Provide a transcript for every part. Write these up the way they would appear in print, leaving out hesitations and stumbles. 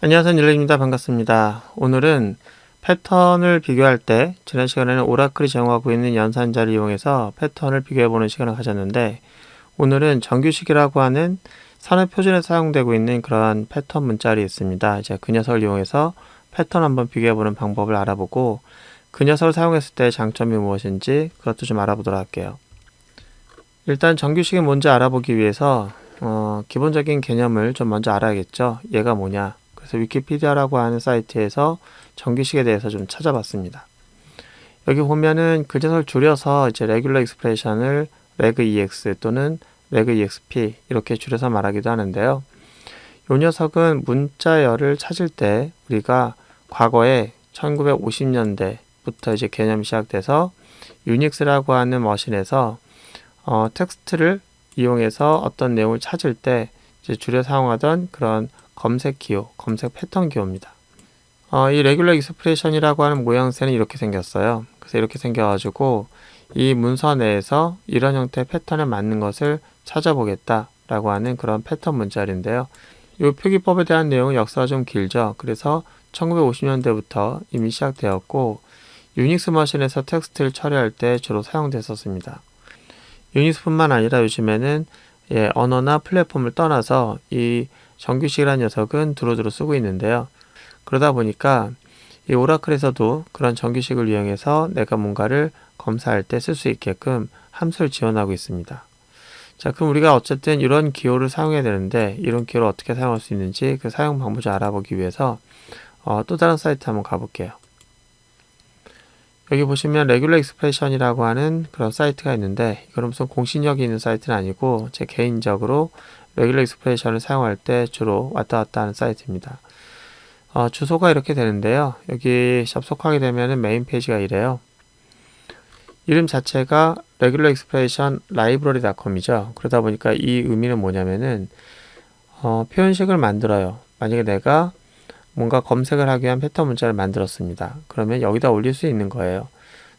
안녕하세요. 닐레입니다. 반갑습니다. 오늘은 패턴을 비교할 때 지난 시간에는 오라클이 제공하고 있는 연산자를 이용해서 패턴을 비교해보는 시간을 가졌는데, 오늘은 정규식이라고 하는 산업표준에 사용되고 있는 그러한 패턴 문자리 있습니다. 이제 그 녀석을 이용해서 패턴 한번 비교해보는 방법을 알아보고, 그 녀석을 사용했을 때 장점이 무엇인지 그것도 좀 알아보도록 할게요. 일단 정규식이 뭔지 알아보기 위해서 기본적인 개념을 좀 먼저 알아야겠죠. 얘가 뭐냐. 그래서 위키피디아라고 하는 사이트에서 정규식에 대해서 좀 찾아봤습니다. 여기 보면은 그 녀석을 줄여서 이제 레귤러 익스프레션을 regEx 또는 regExp 이렇게 줄여서 말하기도 하는데요. 이 녀석은 문자열을 찾을 때 우리가 과거에 1950년대부터 이제 개념이 시작돼서 유닉스라고 하는 머신에서 텍스트를 이용해서 어떤 내용을 찾을 때 이제 줄여 사용하던 그런 검색 기호, 검색 패턴 기호입니다. 이 레귤러 익스프레션이라고 하는 모양새는 이렇게 생겼어요. 그래서 이렇게 생겨가지고 이 문서 내에서 이런 형태의 패턴에 맞는 것을 찾아보겠다라고 하는 그런 패턴 문자리인데요. 이 표기법에 대한 내용은 역사가 좀 길죠. 그래서 1950년대부터 이미 시작되었고 유닉스 머신에서 텍스트를 처리할 때 주로 사용됐었습니다. 유닉스뿐만 아니라 요즘에는 언어나 플랫폼을 떠나서 이 정규식이라는 녀석은 두루두루 쓰고 있는데요. 그러다 보니까 이 오라클에서도 그런 정규식을 이용해서 내가 뭔가를 검사할 때 쓸 수 있게끔 함수를 지원하고 있습니다. 자, 그럼 우리가 어쨌든 이런 기호를 사용해야 되는데 이런 기호를 어떻게 사용할 수 있는지 그 사용 방법을 알아보기 위해서 또 다른 사이트 한번 가볼게요. 여기 보시면 레귤러 익스프레션이라고 하는 그런 사이트가 있는데, 이거는 무슨 공신력이 있는 사이트는 아니고 제 개인적으로 레귤러 익스프레션을 사용할 때 주로 왔다 갔다 하는 사이트입니다. 주소가 이렇게 되는데요. 여기 접속하게 되면은 메인 페이지가 이래요. 이름 자체가 레귤러 익스프레션 라이브러리.com이죠. 그러다 보니까 이 의미는 뭐냐면은 표현식을 만들어요. 만약에 내가 뭔가 검색을 하기 위한 패턴 문자를 만들었습니다. 그러면 여기다 올릴 수 있는 거예요.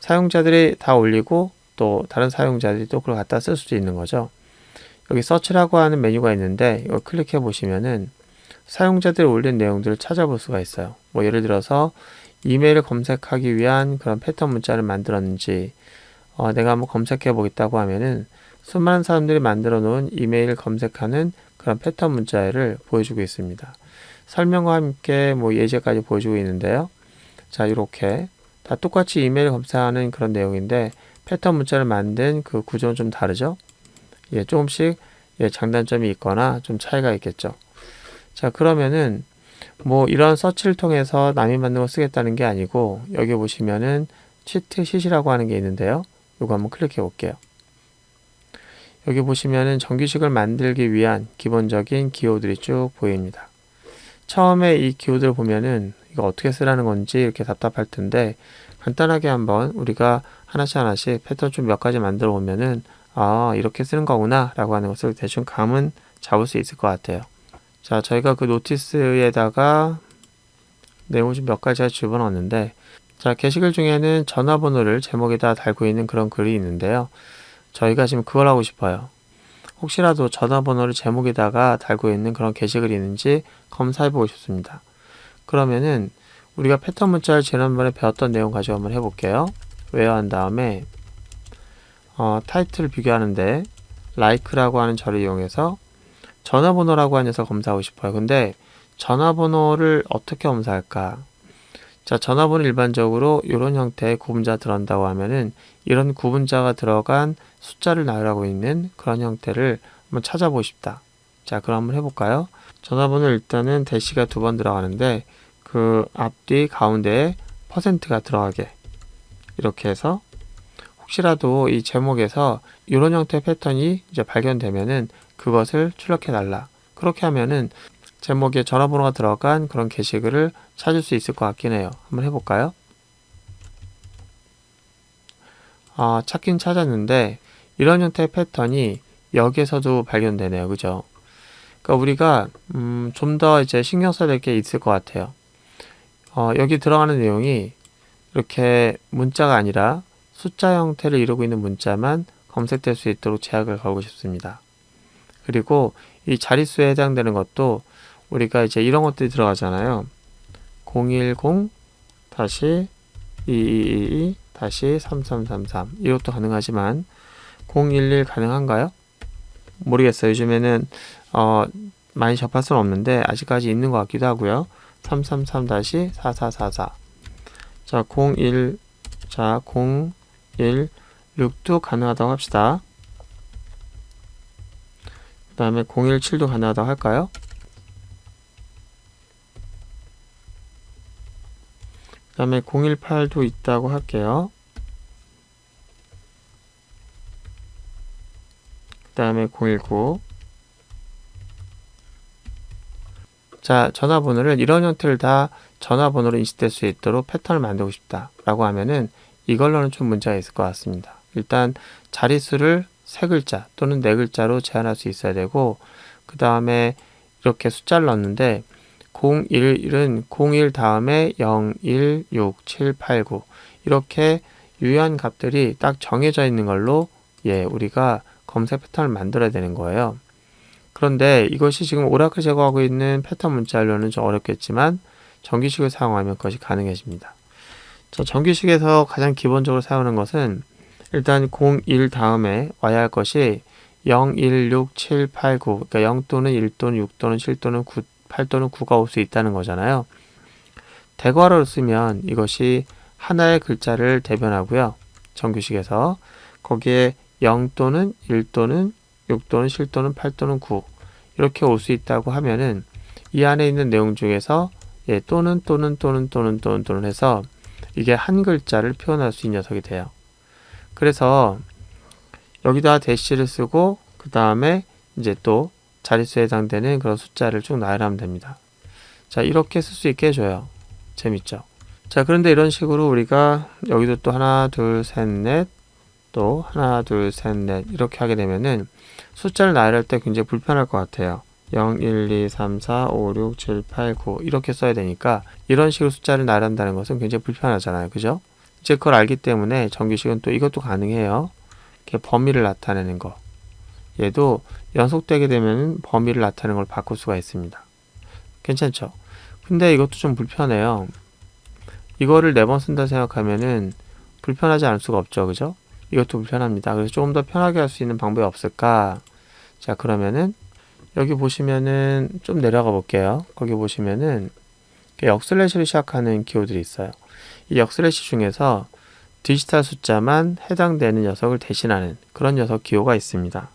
사용자들이 다 올리고 또 다른 사용자들이 또 그걸 갖다 쓸 수도 있는 거죠. 여기 서치라고 하는 메뉴가 있는데 이걸 클릭해 보시면은 사용자들이 올린 내용들을 찾아볼 수가 있어요. 뭐 예를 들어서 이메일을 검색하기 위한 그런 패턴 문자를 만들었는지 내가 한번 검색해 보겠다고 하면은 수많은 사람들이 만들어 놓은 이메일 검색하는 그런 패턴 문자를 보여주고 있습니다. 설명과 함께 뭐 예제까지 보여주고 있는데요. 자, 이렇게 다 똑같이 이메일 검사하는 그런 내용인데 패턴 문자를 만든 그 구조는 좀 다르죠. 조금씩 장단점이 있거나 좀 차이가 있겠죠. 자, 그러면은 뭐 이런 서치를 통해서 남이 만든 걸 쓰겠다는 게 아니고 여기 보시면은 치트 쉿이라고 하는 게 있는데요. 이거 한번 클릭해 볼게요. 여기 보시면은 정규식을 만들기 위한 기본적인 기호들이 쭉 보입니다. 처음에 이 기호들 보면은 이거 어떻게 쓰라는 건지 이렇게 답답할 텐데 간단하게 한번 우리가 하나씩 패턴 좀 몇 가지 만들어 보면은 이렇게 쓰는 거구나 라고 하는 것을 대충 감은 잡을 수 있을 것 같아요. 자, 저희가 그 노티스에다가 내용을 좀 몇 가지 집어넣었는데, 자, 게시글 중에는 전화번호를 제목에다 달고 있는 그런 글이 있는데요. 저희가 지금 그걸 하고 싶어요. 혹시라도 전화번호를 제목에다가 달고 있는 그런 게시글이 있는지 검사해보고 싶습니다. 그러면은 우리가 패턴 문자를 지난번에 배웠던 내용 가지고 한번 해볼게요. where 한 다음에 타이틀을 비교하는데 like라고 하는 절을 이용해서 전화번호라고 하는 녀석 검사하고 싶어요. 근데 전화번호를 어떻게 검사할까? 자, 전화번호 일반적으로 이런 형태의 구분자 들어간다고 하면은 이런 구분자가 들어간 숫자를 나열하고 있는 그런 형태를 한번 찾아보고 싶다. 자, 그럼 한번 해볼까요? 전화번호 일단은 대시가 2번 들어가는데 그 앞뒤 가운데에 퍼센트가 들어가게 이렇게 해서 혹시라도 이 제목에서 이런 형태의 패턴이 이제 발견되면은 그것을 출력해 달라. 그렇게 하면은 제목에 전화번호가 들어간 그런 게시글을 찾을 수 있을 것 같긴 해요. 한번 해볼까요? 찾긴 찾았는데 이런 형태의 패턴이 여기에서도 발견되네요. 그죠? 그러니까 우리가 좀 더 이제 신경 써야 될 게 있을 것 같아요. 여기 들어가는 내용이 이렇게 문자가 아니라 숫자 형태를 이루고 있는 문자만 검색될 수 있도록 제약을 걸고 싶습니다. 그리고 이 자릿수에 해당되는 것도 우리가 이제 이런 것들이 들어가잖아요. 010-2222-3333 이것도 가능하지만 011 가능한가요? 모르겠어요. 요즘에는 많이 접할 수는 없는데 아직까지 있는 것 같기도 하고요. 333-4444 자, 016도 가능하다고 합시다. 그 다음에 017도 가능하다고 할까요? 그 다음에 018도 있다고 할게요. 그 다음에 019 자, 전화번호를 이런 형태를 다 전화번호로 인식될 수 있도록 패턴을 만들고 싶다 라고 하면은 이걸로는 좀 문제가 있을 것 같습니다. 일단 자릿수를 3글자 또는 4글자로 제한할 수 있어야 되고 그 다음에 이렇게 숫자를 넣었는데 01은 01 다음에 0, 1, 6, 7, 8, 9 이렇게 유효한 값들이 딱 정해져 있는 걸로 우리가 검색 패턴을 만들어야 되는 거예요. 그런데 이것이 지금 오라클 제공하고 있는 패턴 문자열로는 좀 어렵겠지만 정규식을 사용하면 그것이 가능해집니다. 자, 정규식에서 가장 기본적으로 사용하는 것은 일단 01 다음에 와야 할 것이 0, 1, 6, 7, 8, 9 그러니까 0 또는 1 또는 6 또는 7 또는 9, 8 또는 9가 올 수 있다는 거잖아요. 대괄호를 쓰면 이것이 하나의 글자를 대변하고요. 정규식에서 거기에 0 또는 1 또는 6 또는 7 또는 8 또는 9 이렇게 올 수 있다고 하면은 이 안에 있는 내용 중에서 또는 해서 이게 한 글자를 표현할 수 있는 녀석이 돼요. 그래서 여기다 대시를 쓰고 그 다음에 이제 또 자릿수에 해당되는 그런 숫자를 쭉 나열하면 됩니다. 자, 이렇게 쓸 수 있게 해줘요. 재밌죠? 자, 그런데 이런 식으로 우리가 여기도 또 하나, 둘, 셋, 넷 또 하나, 둘, 셋, 넷 이렇게 하게 되면은 숫자를 나열할 때 굉장히 불편할 것 같아요. 0, 1, 2, 3, 4, 5, 6, 7, 8, 9 이렇게 써야 되니까 이런 식으로 숫자를 나열한다는 것은 굉장히 불편하잖아요. 그죠? 이제 그걸 알기 때문에 정규식은 또 이것도 가능해요. 이렇게 범위를 나타내는 거. 얘도 연속되게 되면 범위를 나타내는 걸 바꿀 수가 있습니다. 괜찮죠? 근데 이것도 좀 불편해요. 이거를 4번 쓴다 생각하면은 불편하지 않을 수가 없죠. 그죠? 이것도 불편합니다. 그래서 조금 더 편하게 할 수 있는 방법이 없을까? 자, 그러면은 여기 보시면은 좀 내려가 볼게요. 거기 보시면은 역슬래시로 시작하는 기호들이 있어요. 이 역슬래시 중에서 디지털 숫자만 해당되는 녀석을 대신하는 그런 녀석 기호가 있습니다.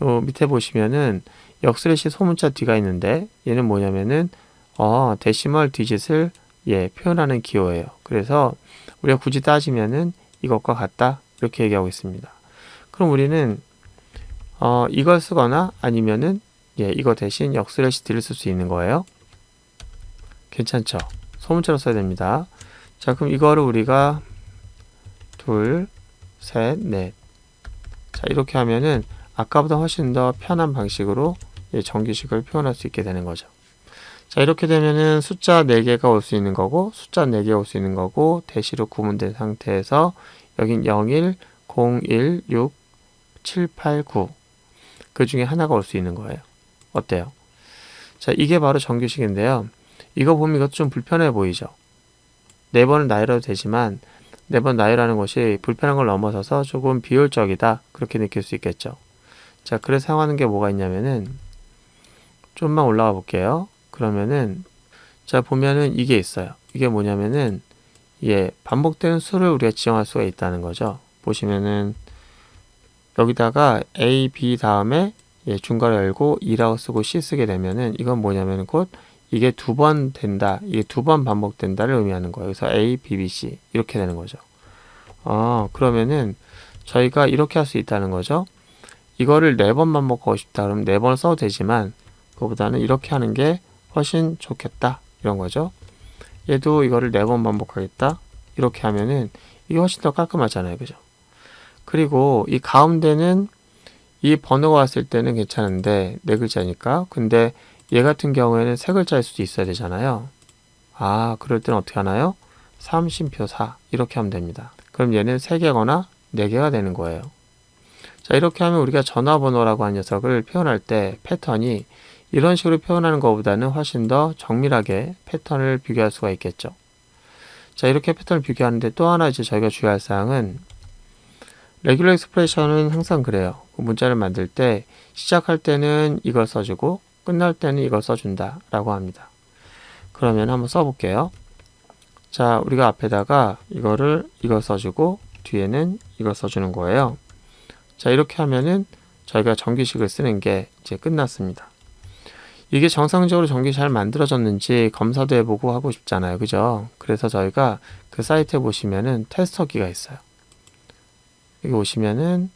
요 밑에 보시면은 역슬래시 소문자 뒤가 있는데 얘는 뭐냐면은 데시멀 디짓을 표현하는 기호예요. 그래서 우리가 굳이 따지면은 이것과 같다 이렇게 얘기하고 있습니다. 그럼 우리는 이걸 쓰거나 아니면은 이거 대신 역슬래시 D를 쓸 수 있는 거예요. 괜찮죠? 소문자로 써야 됩니다. 자, 그럼 이거를 우리가 둘, 셋, 넷. 자, 이렇게 하면은 아까보다 훨씬 더 편한 방식으로 정규식을 표현할 수 있게 되는 거죠. 자, 이렇게 되면은 숫자 4개가 올 수 있는 거고 숫자 4개 올 수 있는 거고 대시로 구분된 상태에서 여긴 01, 01, 6, 7, 8, 9 그 중에 하나가 올 수 있는 거예요. 어때요? 자, 이게 바로 정규식인데요. 이거 보면 이것도 좀 불편해 보이죠? 4번을 나열해도 되지만 4번 나열하는 것이 불편한 걸 넘어서서 조금 비효율적이다 그렇게 느낄 수 있겠죠. 자, 그래서 사용하는 게 뭐가 있냐면은 좀만 올라가 볼게요. 그러면은 자, 보면은 이게 있어요. 이게 뭐냐면은 반복되는 수를 우리가 지정할 수가 있다는 거죠. 보시면은 여기다가 A, B 다음에 중괄호 열고 2라고 쓰고 C 쓰게 되면은 이건 뭐냐면은 곧 이게 2번 된다, 이게 2번 반복된다를 의미하는 거예요. 그래서 A, B, B, C 이렇게 되는 거죠. 그러면은 저희가 이렇게 할 수 있다는 거죠. 이거를 4번 반복하고 싶다 그러면 4번을 써도 되지만 그거보다는 이렇게 하는 게 훨씬 좋겠다 이런 거죠. 얘도 이거를 4번 반복하겠다 이렇게 하면은 이게 훨씬 더 깔끔하잖아요. 그죠? 그리고 이 가운데는 이 번호가 왔을 때는 괜찮은데 4글자니까 근데 얘 같은 경우에는 3글자일 수도 있어야 되잖아요. 그럴 때는 어떻게 하나요? 3쉼표 4 이렇게 하면 됩니다. 그럼 얘는 3개거나 4개가 되는 거예요. 자, 이렇게 하면 우리가 전화번호라고 하는 녀석을 표현할 때 패턴이 이런 식으로 표현하는 것보다는 훨씬 더 정밀하게 패턴을 비교할 수가 있겠죠. 자, 이렇게 패턴을 비교하는데 또 하나 이제 저희가 주의할 사항은 레귤러 익스프레션은 항상 그래요. 그 문자를 만들 때 시작할 때는 이걸 써주고 끝날 때는 이걸 써준다 라고 합니다. 그러면 한번 써볼게요. 자, 우리가 앞에다가 이걸 써주고 뒤에는 이걸 써주는 거예요. 자, 이렇게 하면은 저희가 정규식을 쓰는 게 이제 끝났습니다. 이게 정상적으로 정규 잘 만들어졌는지 검사도 해보고 하고 싶잖아요. 그죠? 그래서 저희가 그 사이트에 보시면은 테스터기가 있어요. 여기 오시면은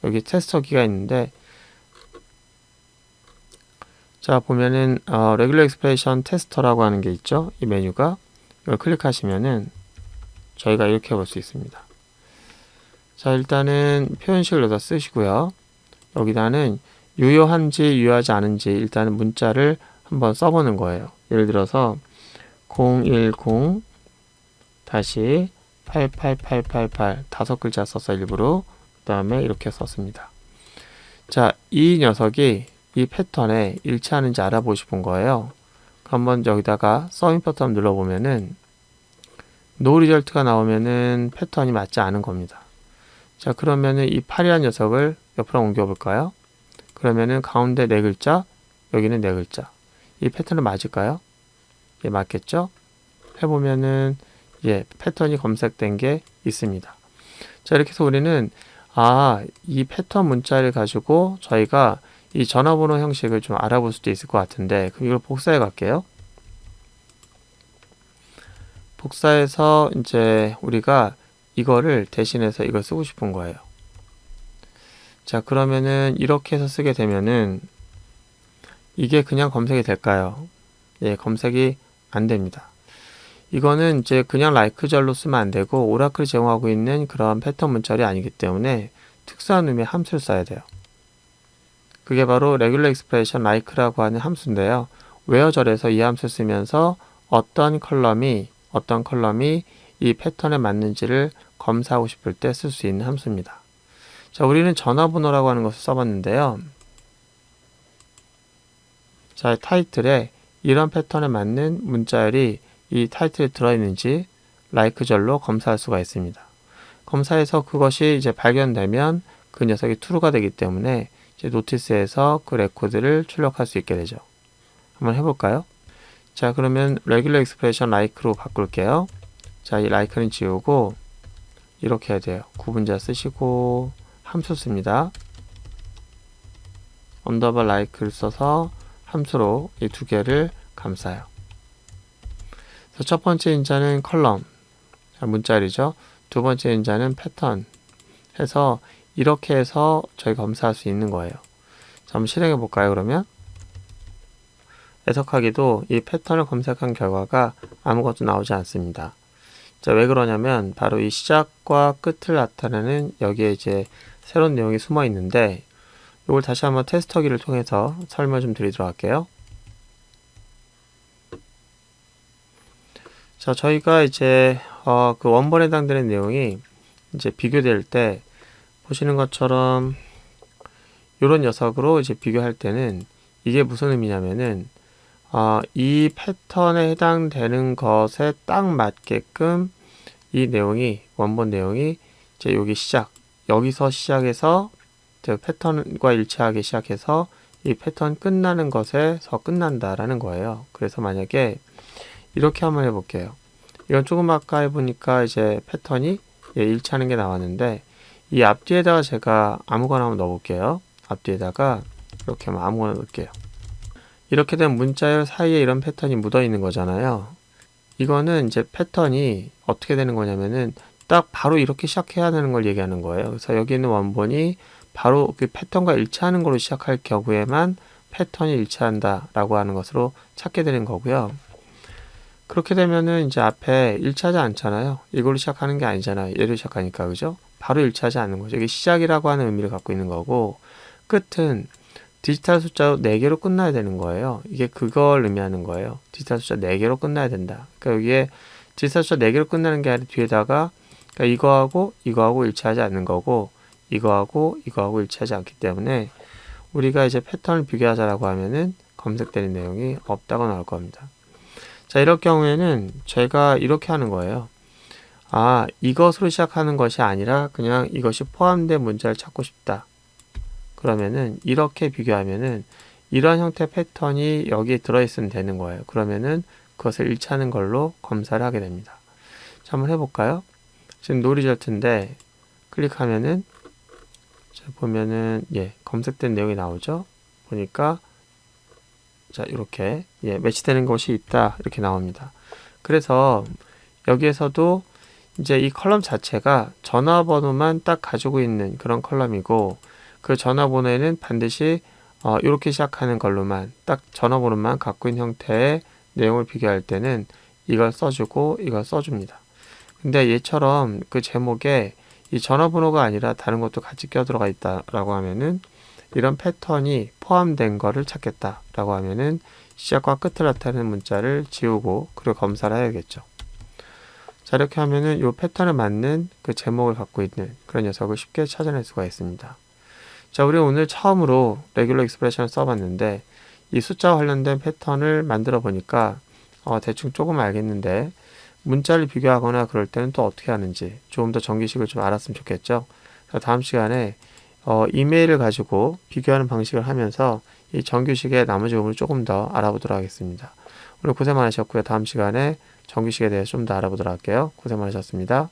여기 테스터기가 있는데 자, 보면은 레귤러 익스프레션 테스터라고 하는 게 있죠. 이 메뉴가 이걸 클릭하시면은 저희가 이렇게 볼 수 있습니다. 자, 일단은 표현식을 여기다 쓰시고요. 여기다는 유효한지 유효하지 않은지 일단은 문자를 한번 써보는 거예요. 예를 들어서 010-88888 다섯 글자 써서 일부러 그 다음에 이렇게 썼습니다. 자, 이 녀석이 이 패턴에 일치하는지 알아보고 싶은 거예요. 한번 여기다가 서밋 버튼 눌러보면은 노 리절트가 나오면은 패턴이 맞지 않은 겁니다. 자, 그러면은 이 8이라는 녀석을 옆으로 옮겨볼까요? 그러면은 가운데 네 글자, 여기는 네 글자. 이 패턴은 맞을까요? 예, 맞겠죠? 해보면은 예, 패턴이 검색된 게 있습니다. 자, 이렇게 해서 우리는 이 패턴 문자를 가지고 저희가 이 전화번호 형식을 좀 알아볼 수도 있을 것 같은데 그럼 이걸 복사해 갈게요. 복사해서 이제 우리가 이거를 대신해서 이걸 쓰고 싶은 거예요. 자, 그러면은 이렇게 해서 쓰게 되면은 이게 그냥 검색이 될까요? 예, 검색이 안 됩니다. 이거는 이제 그냥 라이크절로 쓰면 안 되고 오라클이 제공하고 있는 그런 패턴 문자열이 아니기 때문에 특수한 의미의 함수를 써야 돼요. 그게 바로 레귤러 익스프레션 like라고 하는 함수인데요. 웨어절에서 이 함수 쓰면서 어떤 컬럼이 이 패턴에 맞는지를 검사하고 싶을 때 쓸 수 있는 함수입니다. 자, 우리는 전화번호라고 하는 것을 써봤는데요. 자, 타이틀에 이런 패턴에 맞는 문자열이 이 타이틀에 들어있는지 like절로 검사할 수가 있습니다. 검사해서 그것이 이제 발견되면 그 녀석이 true가 되기 때문에 이제 노티스에서 그 레코드를 출력할 수 있게 되죠. 한번 해볼까요? 자, 그러면 레귤러 익스프레션 like로 바꿀게요. 자, 이 like는 지우고 이렇게 해야 돼요. 구분자 쓰시고 함수 씁니다. 언더바 like를 써서 함수로 이 두 개를 감싸요. 그래서 첫 번째 인자는 컬럼, 문자열이죠. 두 번째 인자는 패턴 해서 이렇게 해서 저희가 검사할 수 있는 거예요. 자, 한번 실행해 볼까요, 그러면? 애석하게도 이 패턴을 검색한 결과가 아무것도 나오지 않습니다. 자, 왜 그러냐면 바로 이 시작과 끝을 나타내는 여기에 이제 새로운 내용이 숨어 있는데 이걸 다시 한번 테스터기를 통해서 설명 좀 드리도록 할게요. 자, 저희가 이제 그 원본에 해당되는 내용이 이제 비교될 때 보시는 것처럼 이런 녀석으로 이제 비교할 때는 이게 무슨 의미냐면은 이 패턴에 해당되는 것에 딱 맞게끔 이 내용이 원본 내용이 이제 여기서 시작해서 패턴과 일치하게 시작해서 이 패턴 끝나는 것에서 끝난다라는 거예요. 그래서 만약에 이렇게 한번 해볼게요. 이건 조금 아까 해보니까 이제 패턴이 일치하는 게 나왔는데 이 앞뒤에다가 제가 아무거나 한번 넣어볼게요. 앞뒤에다가 이렇게 하면 아무거나 넣을게요. 이렇게 된 문자열 사이에 이런 패턴이 묻어 있는 거잖아요. 이거는 이제 패턴이 어떻게 되는 거냐면은 딱 바로 이렇게 시작해야 되는 걸 얘기하는 거예요. 그래서 여기 있는 원본이 바로 그 패턴과 일치하는 걸로 시작할 경우에만 패턴이 일치한다 라고 하는 것으로 찾게 되는 거고요. 그렇게 되면은 이제 앞에 일치하지 않잖아요. 이걸로 시작하는 게 아니잖아요. 얘로 시작하니까, 그죠? 바로 일치하지 않는 거죠. 이게 시작이라고 하는 의미를 갖고 있는 거고, 끝은 디지털 숫자 4개로 끝나야 되는 거예요. 이게 그걸 의미하는 거예요. 디지털 숫자 4개로 끝나야 된다. 그러니까 여기에 디지털 숫자 4개로 끝나는 게 아니라 뒤에다가 그러니까 이거하고 일치하지 않는 거고, 이거하고 일치하지 않기 때문에 우리가 이제 패턴을 비교하자라고 하면은 검색되는 내용이 없다고 나올 겁니다. 자, 이럴 경우에는 제가 이렇게 하는 거예요. 이것으로 시작하는 것이 아니라 그냥 이것이 포함된 문자를 찾고 싶다. 그러면은 이렇게 비교하면은 이런 형태 패턴이 여기에 들어있으면 되는 거예요. 그러면은 그것을 일치하는 걸로 검사를 하게 됩니다. 자, 한번 해볼까요? 지금 노리절트인데 클릭하면은 자, 보면은 검색된 내용이 나오죠. 보니까 자, 이렇게 매치되는 것이 있다 이렇게 나옵니다. 그래서 여기에서도 이제 이 컬럼 자체가 전화번호만 딱 가지고 있는 그런 컬럼이고, 그 전화번호에는 반드시 이렇게 시작하는 걸로만 딱 전화번호만 갖고 있는 형태의 내용을 비교할 때는 이걸 써주고 이걸 써줍니다. 근데 얘처럼 그 제목에 이 전화번호가 아니라 다른 것도 같이 껴들어가 있다라고 하면은, 이런 패턴이 포함된 거를 찾겠다라고 하면은 시작과 끝을 나타내는 문자를 지우고 그리고 검사를 해야겠죠. 자, 이렇게 하면은 이 패턴에 맞는 그 제목을 갖고 있는 그런 녀석을 쉽게 찾아낼 수가 있습니다. 자, 우리 오늘 처음으로 레귤러 익스프레션을 써봤는데 이 숫자와 관련된 패턴을 만들어 보니까 대충 조금 알겠는데, 문자를 비교하거나 그럴 때는 또 어떻게 하는지 조금 더 정규식을 좀 알았으면 좋겠죠. 다음 시간에 이메일을 가지고 비교하는 방식을 하면서 이 정규식의 나머지 부분을 조금 더 알아보도록 하겠습니다. 오늘 고생 많으셨고요. 다음 시간에 정규식에 대해서 좀 더 알아보도록 할게요. 고생 많으셨습니다.